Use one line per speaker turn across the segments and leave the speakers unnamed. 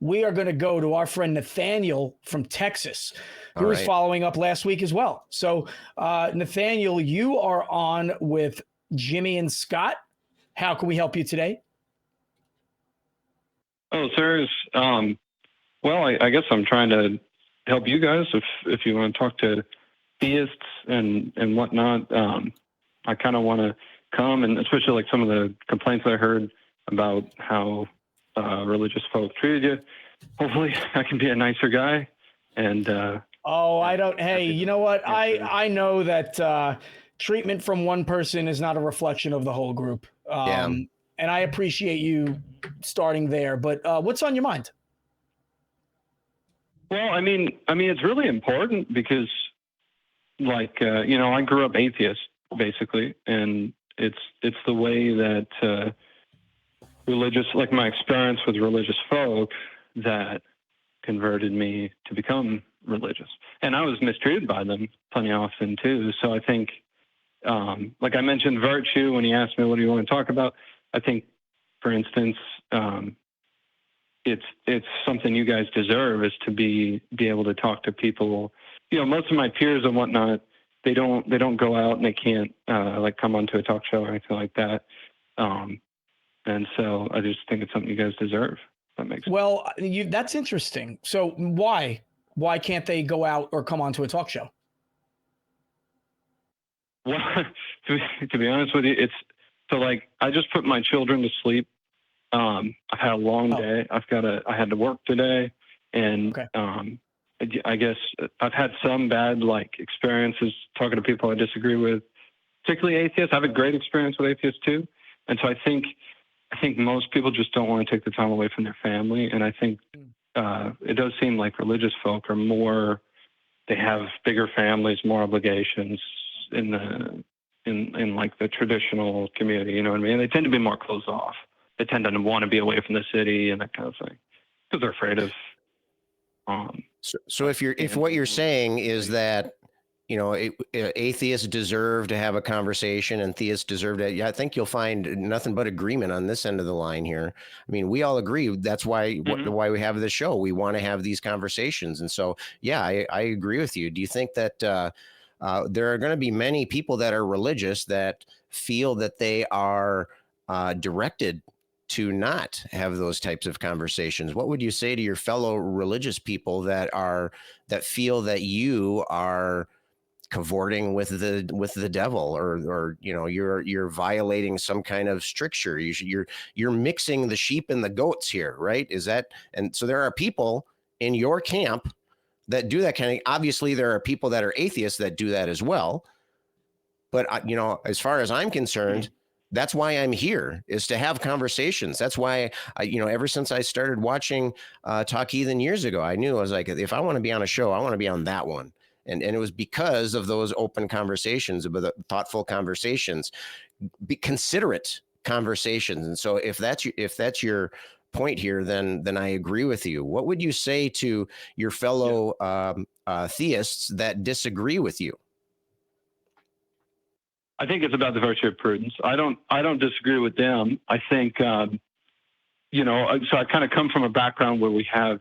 we are going to go to our friend Nathaniel from Texas,
All
who was
right.
following up last week as well. So, Nathaniel, you are on with Jimmy and Scott. How can we help you today?
Oh, serious. Well, I guess I'm trying to help you guys if you want to talk to theists and whatnot. I kind of want to come, and especially like some of the complaints I heard about how religious folk treated you. Hopefully, I can be a nicer guy. And
I don't. Hey, you know what? I know that treatment from one person is not a reflection of the whole group. And I appreciate you starting there. But what's on your mind?
Well, I mean, it's really important because, like, I grew up atheist basically, and it's the way that my experience with religious folk that converted me to become religious, and I was mistreated by them plenty often too. So I think, like I mentioned, virtue when he asked me what do you want to talk about. I think, for instance, it's something you guys deserve is to be able to talk to people. Most of my peers and whatnot, they don't go out and they can't like come onto a talk show or anything like that. And so I just think it's something you guys deserve. That makes sense.
Well, that's interesting. So why can't they go out or come onto a talk show?
Well, to be honest with you, it's so like I just put my children to sleep. I've had a long day. I had to work today, and I guess I've had some bad experiences talking to people I disagree with, particularly atheists. I have a great experience with atheists too, and so I think most people just don't want to take the time away from their family, and I think it does seem like religious folk are more. They have bigger families, more obligations in like the traditional community. You know what I mean? They tend to be more closed off. They tend to want to be away from the city and that kind of thing because they're afraid of.
So if what you're saying is that, atheists deserve to have a conversation and theists deserve to, I think you'll find nothing but agreement on this end of the line here. I mean, we all agree. That's why why we have this show. We want to have these conversations. And so, yeah, I agree with you. Do you think that there are going to be many people that are religious that feel that they are directed to not have those types of conversations? What would you say to your fellow religious people that feel that you are cavorting with the devil, or you're violating some kind of stricture? You're mixing the sheep and the goats here, right? And so there are people in your camp that do that kind of. Obviously, there are people that are atheists that do that as well. But as far as I'm concerned, that's why I'm here, is to have conversations. That's why, ever since I started watching Talk Heathen years ago, I knew I was like, if I want to be on a show, I want to be on that one. And it was because of those open conversations, about the thoughtful conversations, considerate conversations. And so if that's your point here, then I agree with you. What would you say to your fellow theists that disagree with you?
I think it's about the virtue of prudence. I don't disagree with them. I think, so I kind of come from a background where we have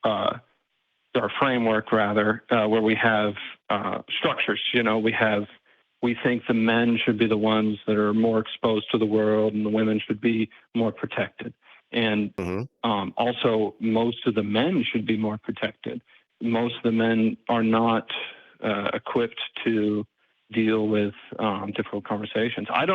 our framework rather, where we have structures. We think the men should be the ones that are more exposed to the world, and the women should be more protected. And also, most of the men should be more protected. Most of the men are not equipped to deal with difficult conversations. I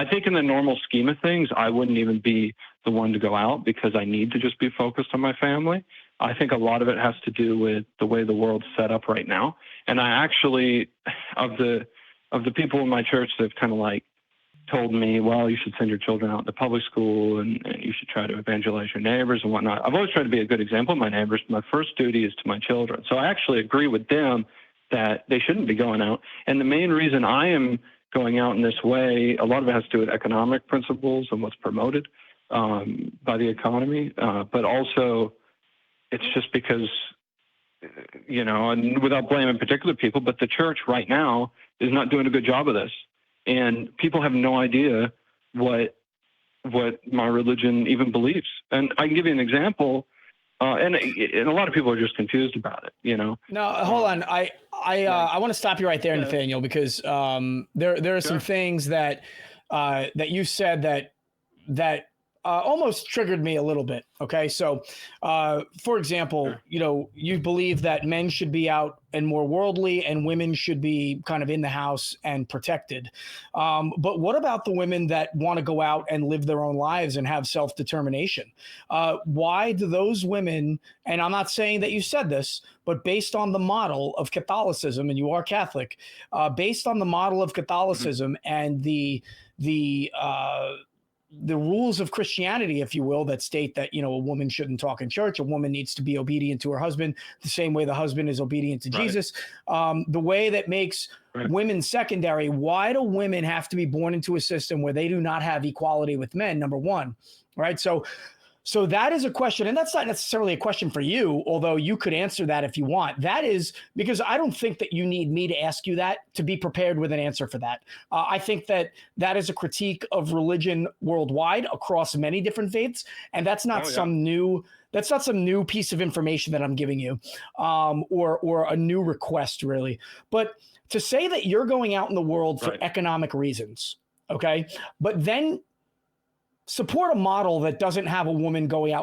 think in the normal scheme of things, I wouldn't even be the one to go out because I need to just be focused on my family. I think a lot of it has to do with the way the world's set up right now. And I actually, of the people in my church that have kind of told me, well, you should send your children out to public school and you should try to evangelize your neighbors and whatnot. I've always tried to be a good example of my neighbors. My first duty is to my children. So I actually agree with them that they shouldn't be going out. And the main reason I am going out in this way, a lot of it has to do with economic principles and what's promoted by the economy. But also it's just because, and without blaming particular people, but the church right now is not doing a good job of this. And people have no idea what what my religion even believes. And I can give you an example. And a lot of people are just confused about it, you know?
No, hold on. I want to stop you right there, Nathaniel, because there are some things that that you said that almost triggered me a little bit. Okay, so for example, you know, you believe that men should be out and more worldly, and women should be kind of in the house and protected. But what about the women that want to go out and live their own lives and have self-determination? Why do those women? And I'm not saying that you said this, but based on the model of Catholicism, and you are Catholic, based on the model of Catholicism and the rules of Christianity, if you will, that state that, you know, a woman shouldn't talk in church, a woman needs to be obedient to her husband the same way the husband is obedient to Jesus. The way that makes women secondary. Why do women have to be born into a system where they do not have equality with men? Number one, right? So that is a question, and that's not necessarily a question for you, although you could answer that if you want. That is because I don't think that you need me to ask you that to be prepared with an answer for that. I think that is a critique of religion worldwide across many different faiths, and that's not some new piece of information that I'm giving you, or a new request really. But to say that you're going out in the world for economic reasons, okay, but then support a model that doesn't have a woman going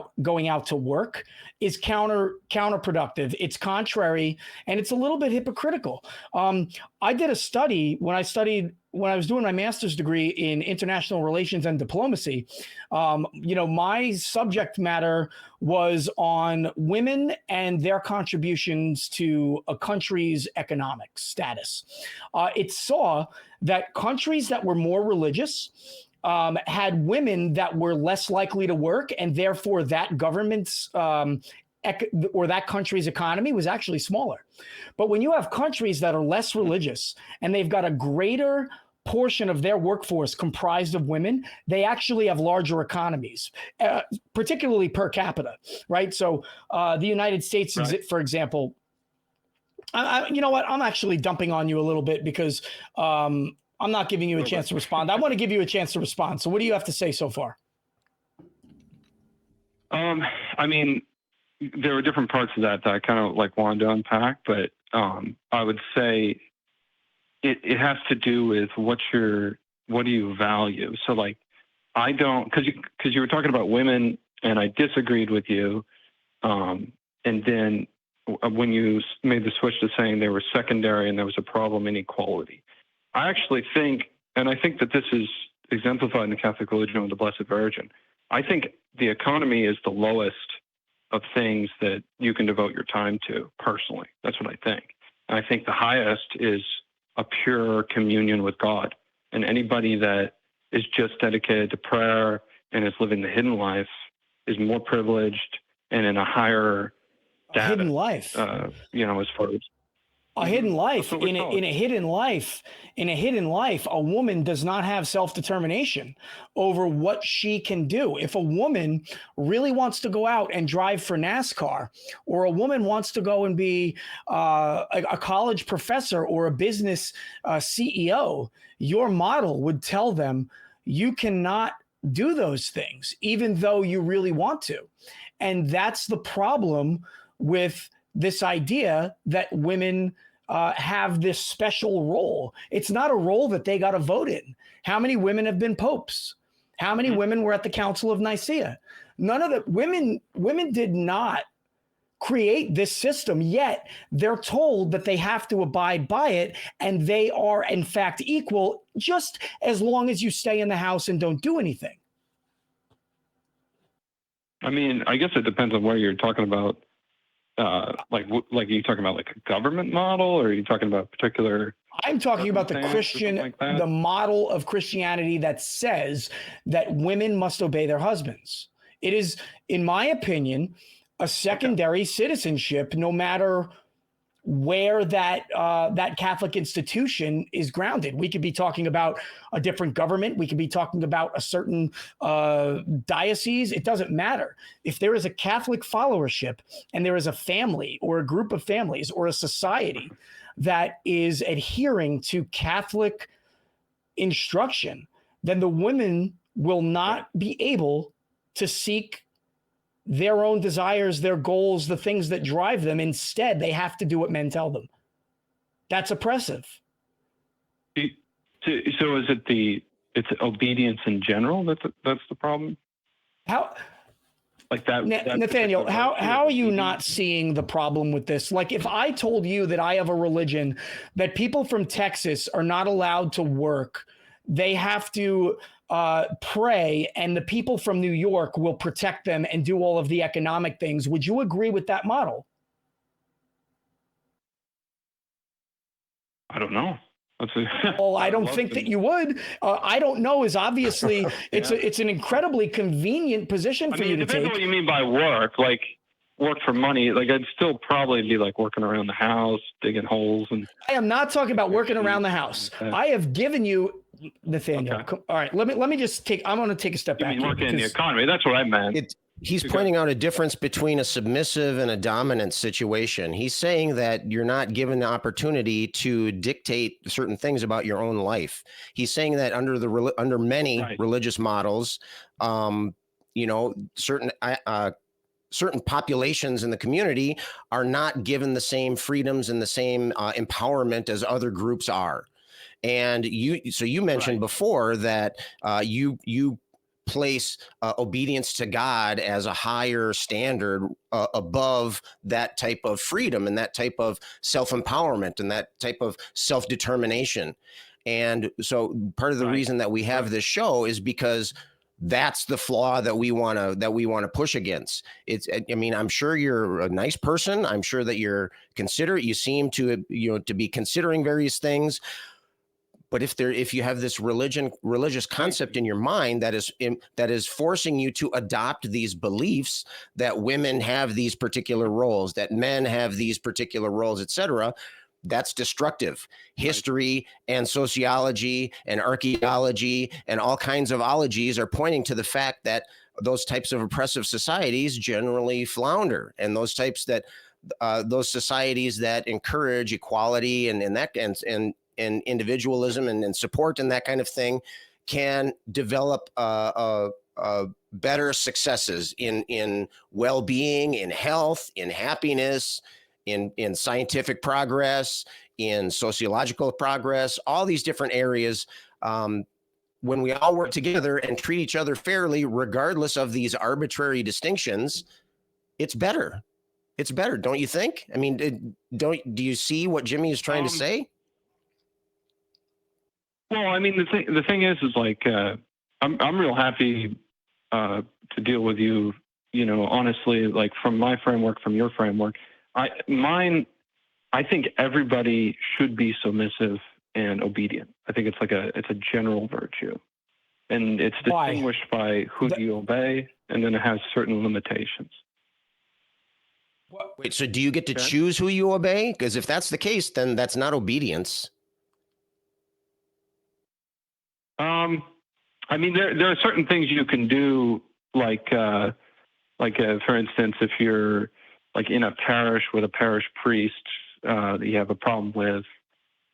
out to work is counterproductive. It's contrary, and it's a little bit hypocritical. I did a study when I was doing my master's degree in international relations and diplomacy. You know, my subject matter was on women and their contributions to a country's economic status. It saw that countries that were more religious had women that were less likely to work, and therefore that government's or that country's economy was actually smaller. But when you have countries that are less religious and they've got a greater portion of their workforce comprised of women, they actually have larger economies, particularly per capita, right? So the United States, for example, you know what? I'm actually dumping on you a little bit because I'm not giving you a chance to respond. I want to give you a chance to respond. So what do you have to say so far?
I mean, there were different parts of that I kind of like wanted to unpack, but I would say it has to do with what do you value? So like, I don't, cause you were talking about women and I disagreed with you. And then when you made the switch to saying they were secondary and there was a problem in equality, I actually think, and I think that this is exemplified in the Catholic religion with the Blessed Virgin, I think the economy is the lowest of things that you can devote your time to personally. That's what I think. And I think the highest is a pure communion with God. And anybody that is just dedicated to prayer and is living the hidden life is more privileged and in a higher status,
hidden life.
You know, as far as
a hidden life. In a hidden life, a woman does not have self-determination over what she can do. If a woman really wants to go out and drive for NASCAR, or a woman wants to go and be a college professor or a business CEO, your model would tell them you cannot do those things, even though you really want to. And that's the problem with this idea that women have this special role. It's not a role that they got to vote in. How many women have been popes? How many women were at the Council of Nicaea? None of the women did not create this system, yet they're told that they have to abide by it, and they are in fact equal just as long as you stay in the house and don't do anything.
I mean, I guess it depends on where you're talking about. Like are you talking about like a government model, or are you talking about a particular?
I'm talking about the Christian, the model of Christianity that says that women must obey their husbands. It is, in my opinion, a secondary citizenship, no matter where that Catholic institution is grounded. We could be talking about a different government. We could be talking about a certain diocese. It doesn't matter. If there is a Catholic followership and there is a family or a group of families or a society that is adhering to Catholic instruction, then the women will not be able to seek their own desires, their goals, the things that drive them. Instead, they have to do what men tell them. That's oppressive.
So is it it's obedience in general that's the problem?
How?
Like that,
Nathaniel, how are you not seeing the problem with this? Like, if I told you that I have a religion that people from Texas are not allowed to work, they have to pray, and the people from New York will protect them and do all of the economic things, would you agree with that model?
I don't know.
Well, I don't think that you would. I don't know is obviously it's an incredibly convenient position for you to take.
It depends on what you mean by work. Like work for money. Like I'd still probably be like working around the house, digging holes. And
I am not talking about working around the house. I have given you, Nathaniel. Okay. All right, let me just take. I'm going to take a step back.
You mean working in the economy? That's what I meant.
He's pointing out a difference between a submissive and a dominant situation. He's saying that you're not given the opportunity to dictate certain things about your own life. He's saying that under many religious models, certain populations in the community are not given the same freedoms and the same empowerment as other groups are. And you mentioned before that you place obedience to God as a higher standard above that type of freedom and that type of self-empowerment and that type of self-determination. And so part of the reason that we have this show is because that's the flaw that we want to push against. I'm sure you're a nice person. I'm sure that you're considerate. You seem to be considering various things. But if you have this religious concept in your mind that is forcing you to adopt these beliefs that women have these particular roles, that men have these particular roles, etc., that's destructive. History and sociology and archaeology and all kinds of ologies are pointing to the fact that those types of oppressive societies generally flounder, and those societies that encourage equality and individualism and support and that kind of thing can develop better successes in well-being, in health, in happiness, in scientific progress, in sociological progress, all these different areas. When we all work together and treat each other fairly, regardless of these arbitrary distinctions, it's better. It's better, don't you think? I mean, do you see what Jimmy is trying to say?
Well, I mean, the thing is like I'm real happy to deal with you. Honestly, like from my framework, from your framework, I think everybody should be submissive and obedient. I think it's a general virtue, and it's distinguished by who you obey, and then it has certain limitations.
Wait, so do you get to choose who you obey? Because if that's the case, then that's not obedience.
I mean, there are certain things you can do, like for instance, if you're like in a parish with a parish priest that you have a problem with,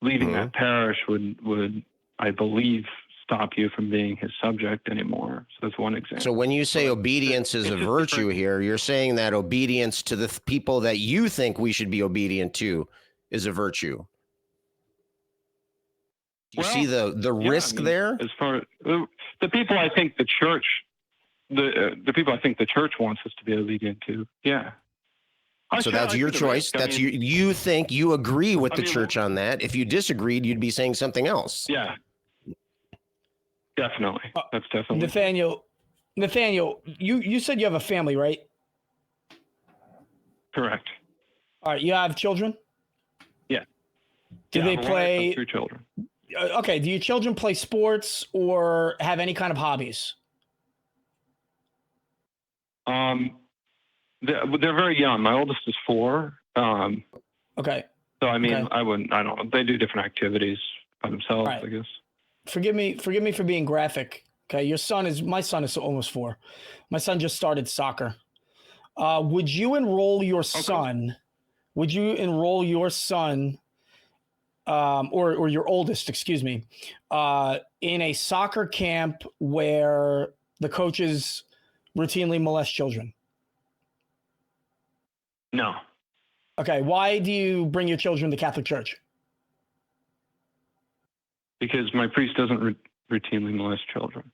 leaving that parish would, I believe, stop you from being his subject anymore. So that's one example.
So when you say obedience is a virtue here, you're saying that obedience to the people that you think we should be obedient to is a virtue. You see the risk there?
As far as the people I think the church, the people I think the church wants us to be obedient to. Yeah.
So that's your choice. That's you think you agree with the church on that. If you disagreed, you'd be saying something else.
Yeah. Definitely. That's definitely.
Nathaniel, you said you have a family, right?
Correct.
All right. You have children?
Yeah.
Do they play?
2 children.
Okay. Do your children play sports or have any kind of hobbies?
They're very young. My oldest is 4.
Okay.
So I mean, I don't know. They do different activities by themselves, I guess.
Forgive me for being graphic. Okay. My son is almost 4. My son just started soccer. Would you enroll your son? Would you enroll your son or your oldest, excuse me, in a soccer camp where the coaches routinely molest children?
No.
Okay. Why do you bring your children to Catholic Church?
Because my priest doesn't routinely molest children.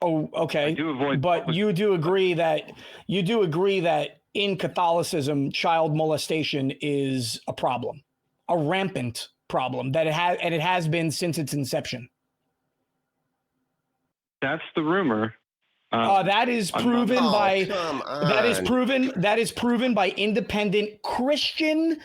Oh, okay.
I do avoid,
but you do agree that in Catholicism, child molestation is a problem, a rampant problem that it has been since its inception.
That's the rumor.
That is proven by independent Christian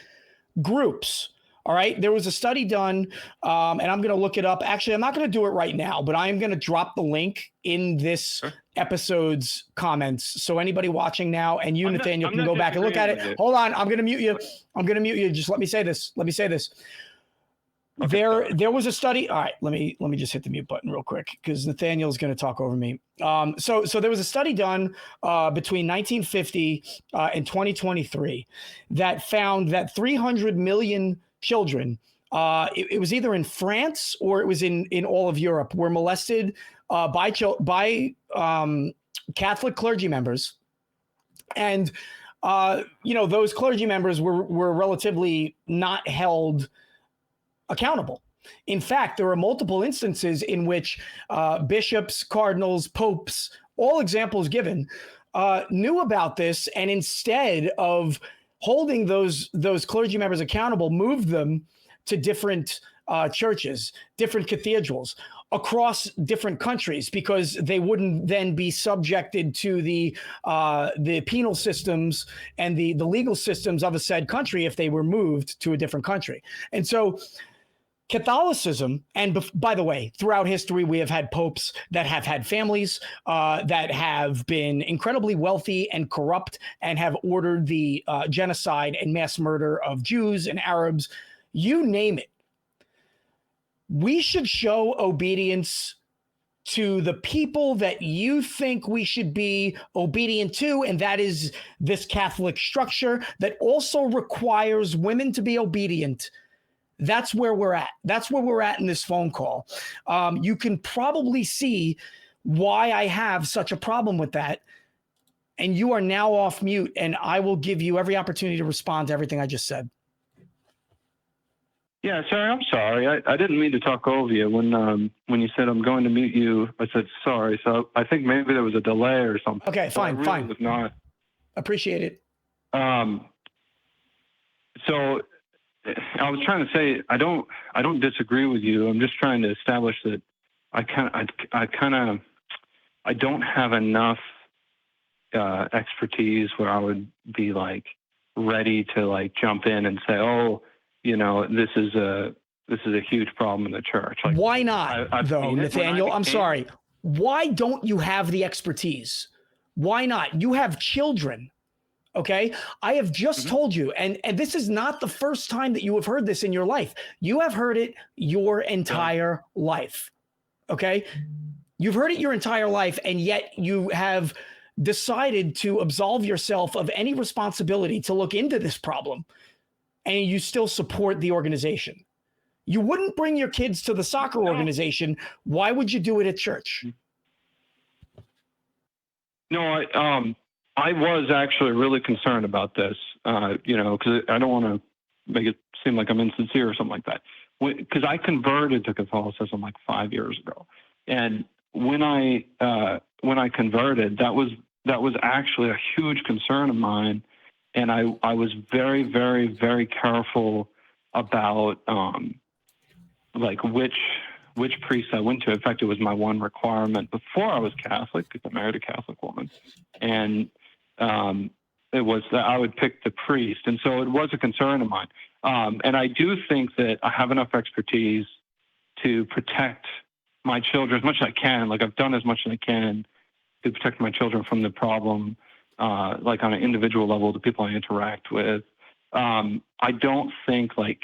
groups. All right. There was a study done, and I'm going to look it up. Actually, I'm not going to do it right now, but I'm going to drop the link in this episode's comments. So anybody watching now, and you, Nathaniel, can go back and look at it. Hold on. I'm going to mute you. Just let me say this. Okay, there was a study. All right, let me just hit the mute button real quick because Nathaniel's going to talk over me. So there was a study done between 1950 and 2023 that found that 300 million children, it was either in France or it was in all of Europe, were molested by Catholic clergy members, and those clergy members were relatively not held accountable. In fact, there are multiple instances in which bishops, cardinals, popes, all examples given, knew about this, and instead of holding those clergy members accountable, moved them to different churches, different cathedrals across different countries, because they wouldn't then be subjected to the penal systems and the legal systems of a said country if they were moved to a different country. And so Catholicism, and by the way, throughout history, we have had popes that have had families that have been incredibly wealthy and corrupt and have ordered the genocide and mass murder of Jews and Arabs, you name it. We should show obedience to the people that you think we should be obedient to, and that is this Catholic structure that also requires women to be obedient. That's where we're at. That's where we're at in this phone call. You can probably see why I have such a problem with that. And you are now off mute, and I will give you every opportunity to respond to everything I just said.
Yeah, sorry. I'm sorry. I didn't mean to talk over you. When you said I'm going to mute you, I said sorry. So I think maybe there was a delay or something.
Okay, fine, fine.
Was not.
Appreciate it.
So I was trying to say I don't disagree with you. I'm just trying to establish that I don't have enough expertise where I would be like ready to like jump in and say, oh, this is a huge problem in the church. Like,
why not, though, Nathaniel? I'm sorry. Why don't you have the expertise? Why not? You have children. Okay. I have just told you, and this is not the first time that you have heard this in your life. You have heard it your entire life. Okay. You've heard it your entire life, and yet you have decided to absolve yourself of any responsibility to look into this problem, and you still support the organization. You wouldn't bring your kids to the soccer organization. Why would you do it at church?
No, I was actually really concerned about this, because I don't want to make it seem like I'm insincere or something like that. Because I converted to Catholicism like 5 years ago, and when I converted, that was actually a huge concern of mine, and I was very, very, very careful about like which priest I went to. In fact, it was my one requirement before I was Catholic, because I married a Catholic woman, and it was that I would pick the priest. And so it was a concern of mine. And I do think that I have enough expertise to protect my children as much as I can. Like, I've done as much as I can to protect my children from the problem, like on an individual level, the people I interact with. I don't think, like,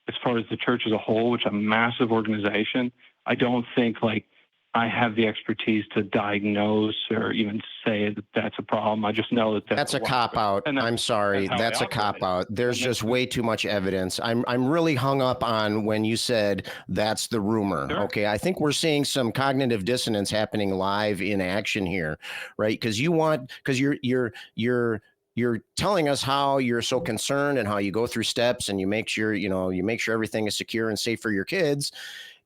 as far as the church as a whole, which is a massive organization, I don't think like I have the expertise to diagnose or even say that that's a problem. I just know that
that's a cop out. I'm sorry. That's a cop out. There's just way too much evidence. I'm really hung up on when you said that's the rumor.
Sure.
Okay. I think we're seeing some cognitive dissonance happening live in action here, right? Because you're telling us how you're so concerned and how you go through steps and you make sure everything is secure and safe for your kids.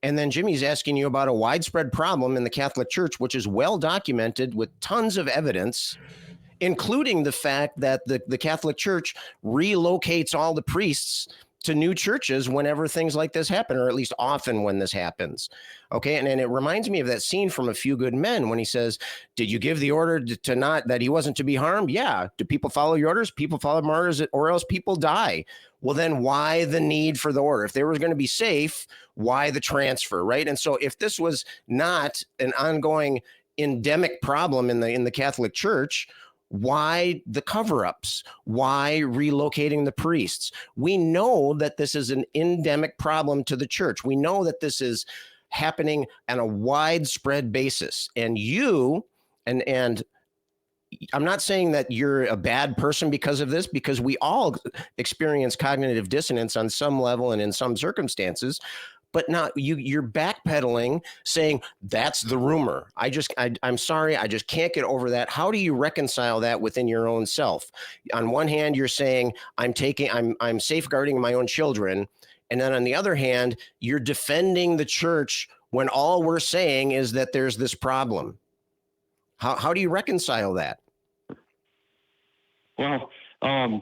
And then Jimmy's asking you about a widespread problem in the Catholic Church, which is well documented with tons of evidence, including the fact that the Catholic Church relocates all the priests to new churches whenever things like this happen, or at least often when this happens. Okay. And it reminds me of that scene from A Few Good Men when he says, did you give the order to not, that he wasn't to be harmed? Yeah. Do people follow your orders? People follow my orders, or else people die. Well, then why the need for the order? If they were going to be safe, why the transfer, right? And so if this was not an ongoing endemic problem in the Catholic Church, why the cover-ups? Why relocating the priests? We know that this is an endemic problem to the church. We know that this is happening on a widespread basis. And you, and I'm not saying that you're a bad person because of this, because we all experience cognitive dissonance on some level and in some circumstances. But not you're backpedaling, saying that's the rumor. I'm sorry, I just can't get over that. How do you reconcile that within your own self? On one hand, you're saying I'm safeguarding my own children, and then on the other hand, you're defending the church when all we're saying is that there's this problem. How do you reconcile that?
Well, I'm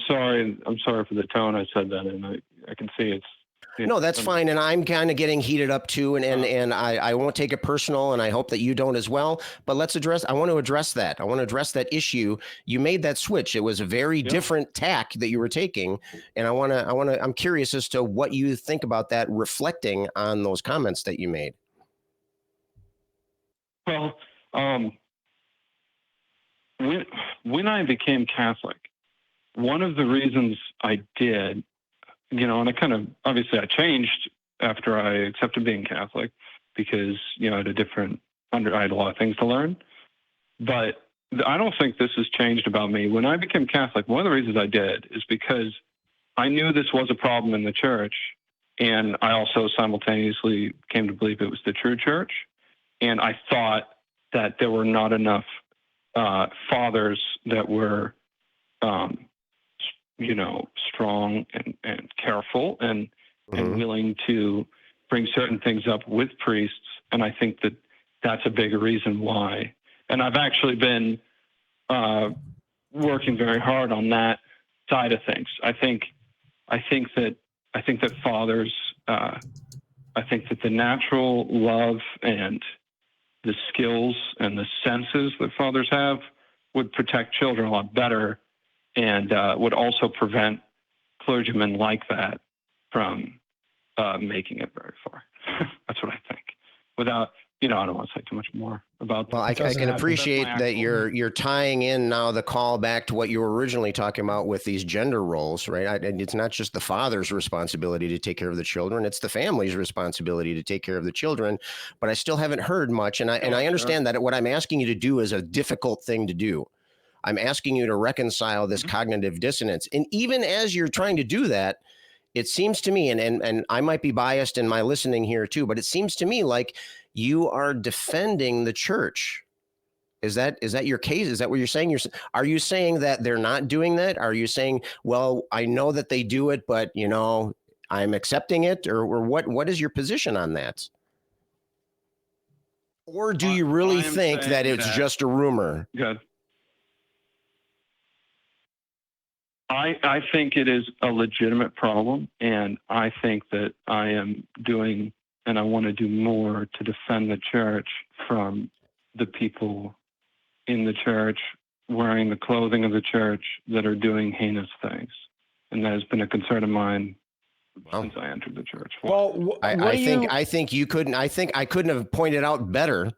sorry. I'm sorry for the tone I said that in. I can see it's.
No, that's fine. And I'm kind of getting heated up too. And I won't take it personal, and I hope that you don't as well. But I want to address that. I want to address that issue. You made that switch. It was a very different tack that you were taking. And I'm curious as to what you think about that, reflecting on those comments that you made.
Well, when I became Catholic, one of the reasons I did, and I kind of, obviously I changed after I accepted being Catholic because, I had I had a lot of things to learn, but I don't think this has changed about me. When I became Catholic, one of the reasons I did is because I knew this was a problem in the church. And I also simultaneously came to believe it was the true church. And I thought that there were not enough fathers that were, strong and careful and willing to bring certain things up with priests. And I think that that's a big reason why. And I've actually been working very hard on that side of things. I think that fathers, I think that the natural love and the skills and the senses that fathers have would protect children a lot better, and would also prevent clergymen like that from making it very far. That's what I think. Without, I don't want to say too much more about that.
Well, I can appreciate that you're tying in now the call back to what you were originally talking about with these gender roles, right? It's not just the father's responsibility to take care of the children; it's the family's responsibility to take care of the children. But I still haven't heard much, and I understand that what I'm asking you to do is a difficult thing to do. I'm asking you to reconcile this cognitive dissonance, and even as you're trying to do that, it seems to me, and I might be biased in my listening here too, but it seems to me like you are defending the church. Is that your case? Is that what you're saying? Are you saying that they're not doing that? Are you saying, well, I know that they do it, but I'm accepting it, or what is your position on that? Or do you really think that it's just a rumor?
Good. I think it is a legitimate problem, and I think that I am doing, and I want to do more to defend the church from the people in the church wearing the clothing of the church that are doing heinous things. And that has been a concern of mine since I entered the church.
Well,
I think I couldn't have pointed out better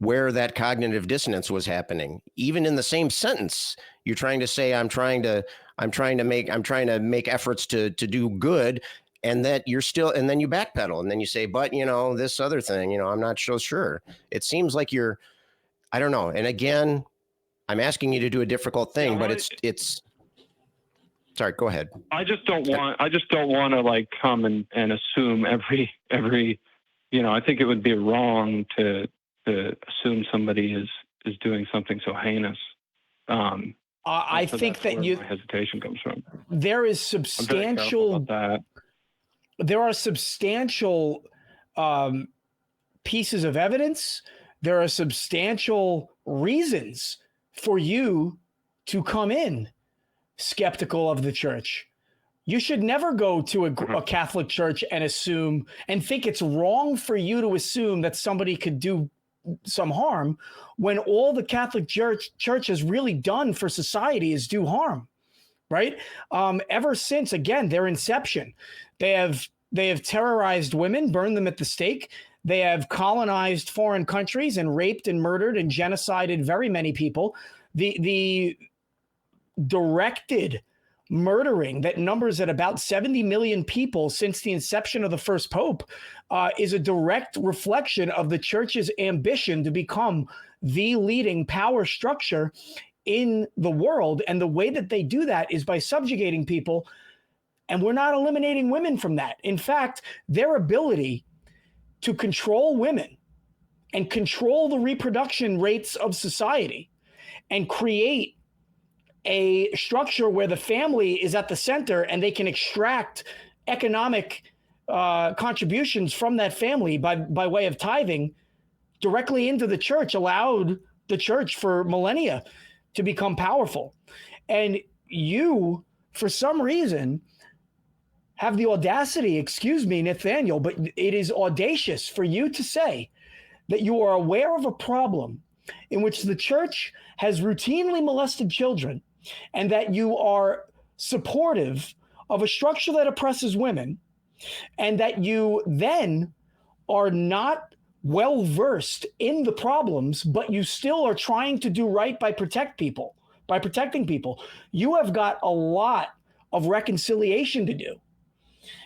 where that cognitive dissonance was happening. Even in the same sentence, you're trying to say, I'm trying to make efforts to do good. and that you're still, and then you backpedal, and then you say, but this other thing, I'm not so sure. It seems like I don't know. And again, I'm asking you to do a difficult thing, but it's sorry, go ahead.
I just don't want to like come and assume every, I think it would be wrong to assume somebody is doing something so heinous.
I think that
my hesitation comes from.
There is substantial, there are substantial pieces of evidence. There are substantial reasons for you to come in skeptical of the church. You should never go to a Catholic church and assume and think it's wrong for you to assume that somebody could do some harm when all the Catholic church has really done for society is do harm, right? Ever since, again, their inception, they have terrorized women, burned them at the stake. They have colonized foreign countries and raped and murdered and genocided very many people. The directed murdering that numbers at about 70 million people since the inception of the first pope is a direct reflection of the church's ambition to become the leading power structure in the world. And the way that they do that is by subjugating people. And we're not eliminating women from that. In fact, their ability to control women and control the reproduction rates of society and create a structure where the family is at the center and they can extract economic contributions from that family by way of tithing directly into the church allowed the church for millennia to become powerful. And you, for some reason, have the audacity, excuse me, Nathaniel, but it is audacious for you to say that you are aware of a problem in which the church has routinely molested children and that you are supportive of a structure that oppresses women, and that you then are not well versed in the problems, but you still are trying to do right by protecting people. You have got a lot of reconciliation to do.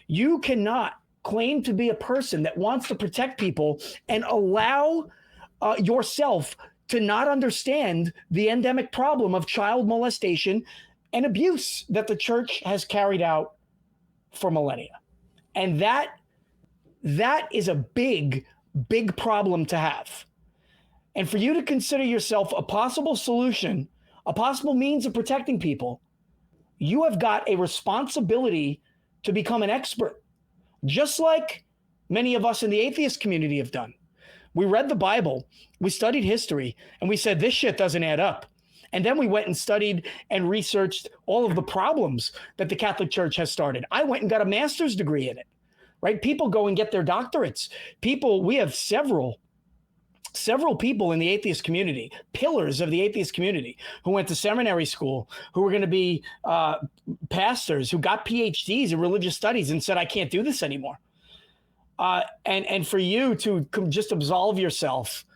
You cannot claim to be a person that wants to protect people and allow yourself to not understand the endemic problem of child molestation and abuse that the church has carried out for millennia. And that is a big, big problem to have. And for you to consider yourself a possible solution, a possible means of protecting people, you have got a responsibility to become an expert, just like many of us in the atheist community have done. We read the Bible, we studied history, and we said, this shit doesn't add up. And then we went and studied and researched all of the problems that the Catholic Church has started. I went and got a master's degree in it, right? People go and get their doctorates. We have several people in the atheist community, pillars of the atheist community, who went to seminary school, who were going to be pastors, who got PhDs in religious studies and said, I can't do this anymore. And for you to just absolve yourself,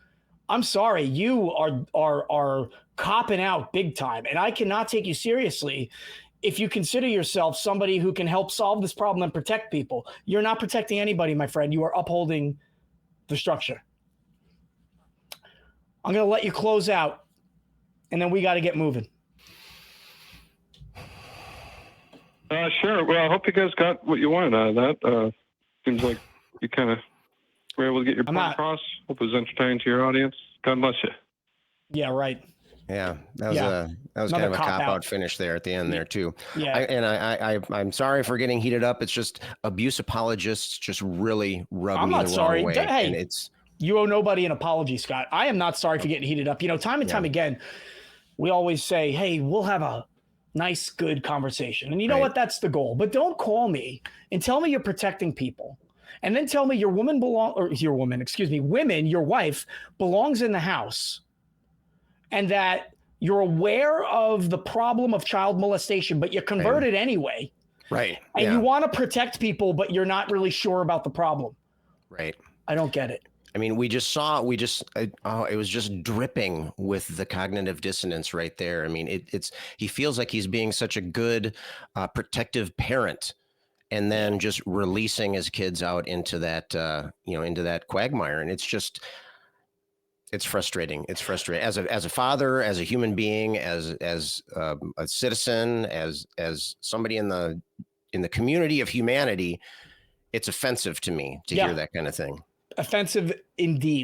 I'm sorry, you are copping out big time. And I cannot take you seriously if you consider yourself somebody who can help solve this problem and protect people. You're not protecting anybody, my friend. You are upholding the structure. I'm going to let you close out, and then we got to get moving.
Sure. Well, I hope you guys got what you wanted out of that. Seems like you kind of were able to get your point across. Hope it was entertaining to your audience. God bless you.
Yeah, right.
Yeah, that was kind of a cop-out finish there at the end there too.
Yeah,
I'm sorry for getting heated up. It's just abuse apologists just really rub me the wrong way.
Hey,
and it's
you owe nobody an apology, Scott. I am not sorry for getting heated up. Time and time again, we always say, hey, we'll have a nice, good conversation. And you know what? That's the goal. But don't call me and tell me you're protecting people. And then tell me your wife belongs in the house. And that you're aware of the problem of child molestation, but you're converted anyway.
Right.
And you want to protect people, but you're not really sure about the problem.
Right.
I don't get it.
I mean, it was just dripping with the cognitive dissonance right there. I mean, he feels like he's being such a good protective parent. and then just releasing his kids out into that, into that quagmire. And it's frustrating. It's frustrating as a father, as a human being, as a citizen, as somebody in the community of humanity. It's offensive to me to hear that kind of thing.
Offensive indeed.